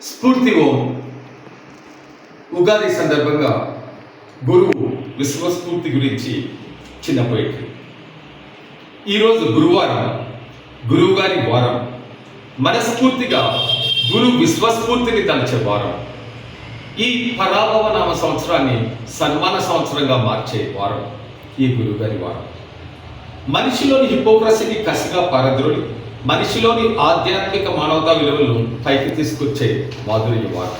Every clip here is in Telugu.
స్ఫూర్తి ఓం ఉగాది సందర్భంగా గురువు విశ్వస్ఫూర్తి గురించి చిన్న పోయిట్రీ. ఈరోజు గురువారం, గురువుగారి వారం. మనస్ఫూర్తిగా గురు విశ్వస్ఫూర్తిని తలచే వారం. ఈ పరాభవ నామ సంవత్సరాన్ని సన్మాన సంవత్సరంగా మార్చే వారం ఈ గురువుగారి వారం. మనిషిలోని హిపోక్రసీని కసిగా పారద్రోలి మనిషిలోని ఆధ్యాత్మిక మానవతా విలువలను పైకి తీసుకొచ్చే మాధుర్య వారం.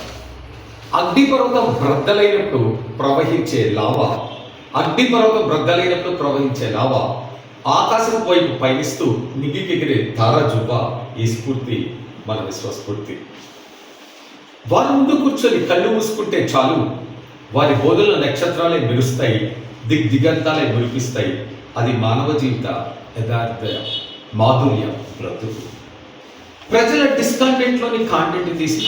అగ్నిపర్వతం బ్రద్దలైనప్పుడు ప్రవహించే లావా, అగ్నిపర్వతం బ్రద్దలైనప్పుడు ప్రవహించే లావా ఆకాశం వైపు పయనిస్తూ నిగికెగిరే తారాజువ్వ ఈ స్ఫూర్తి మన విశ్వస్ఫూర్తి. వారి ముందు కూర్చొని కళ్ళు మూసుకుంటే చాలు, వారి బోధనలో నక్షత్రాలే మెరుస్తాయి, దిగంతాలే మురిపిస్తాయి. అది మానవ జీవిత యథార్థ మాధుర్య బ్రతుకు. ప్రజల డిస్కంటెంట్లోని కాంటెంట్ తీసి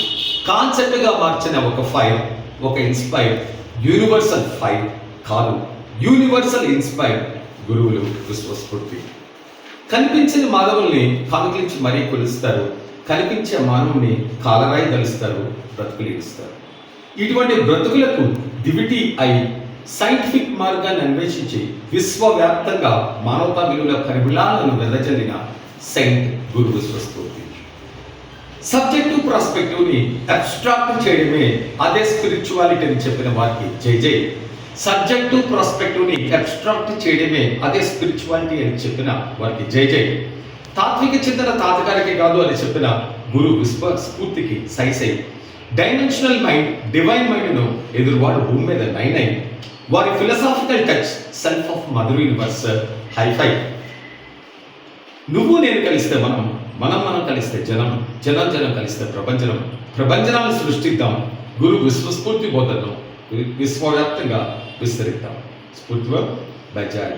కాన్సెప్ట్గా మార్చిన ఒక ఫైర్, ఒక ఇన్స్పైర్ యూనివర్సల్ ఫైర్ కాదు, యూనివర్సల్ ఇన్స్పైర్ గురువులు విశ్వస్ఫూర్తి. కనిపించిన మానవుల్ని కానుకలించి మరీ కొలుస్తారు, కనిపించే మానవుని కాలరాయి దలుస్తారు, బ్రతుకులు ఇస్తారు. ఇటువంటి బ్రతుకులకు దివిటి అయి సైంటిఫిక్ మార్గాన్ని అన్వేషించి విశ్వవ్యాప్తంగా మానవతా విలువల పరిమళాలను వెదజల్లిన సెయింట్ గురు విశ్వస్ఫూర్తి. సబ్జెక్టివ్ ప్రాస్పెక్టివ్ని అబ్స్ట్రాక్ట్ చేయడమే అదే స్పిరిచువాలిటీ అని చెప్పిన వారికి జై జై. సబ్జెక్టివ్ ప్రాస్పెక్టివ్ని అబ్స్ట్రాక్ట్ చేయడమే అదే స్పిరిచువాలిటీ అని చెప్పిన వారికి జై జై. తాత్విక చింతన తాతగారికి కాదు అని చెప్పిన గురు విశ్వస్ఫూర్తికి సై సై. డైమెన్షనల్ మైండ్, డివైన్ మైండ్ను ఎదురువాడు భూమి మీద నైనై. వారి philosophical touch self of mother universe hi fi. నువ్వు నేను కలిస్తే మనం, మనం కలిస్తే జనం, జనం కలిస్తే ప్రపంచనం. ప్రపంచనాన్ని సృష్టిద్దాం, గురు విశ్వస్ఫూర్తి బోధనను విశ్వవ్యాప్తంగా విస్తరిద్దాం. స్ఫూర్తిగా బై జాయ్.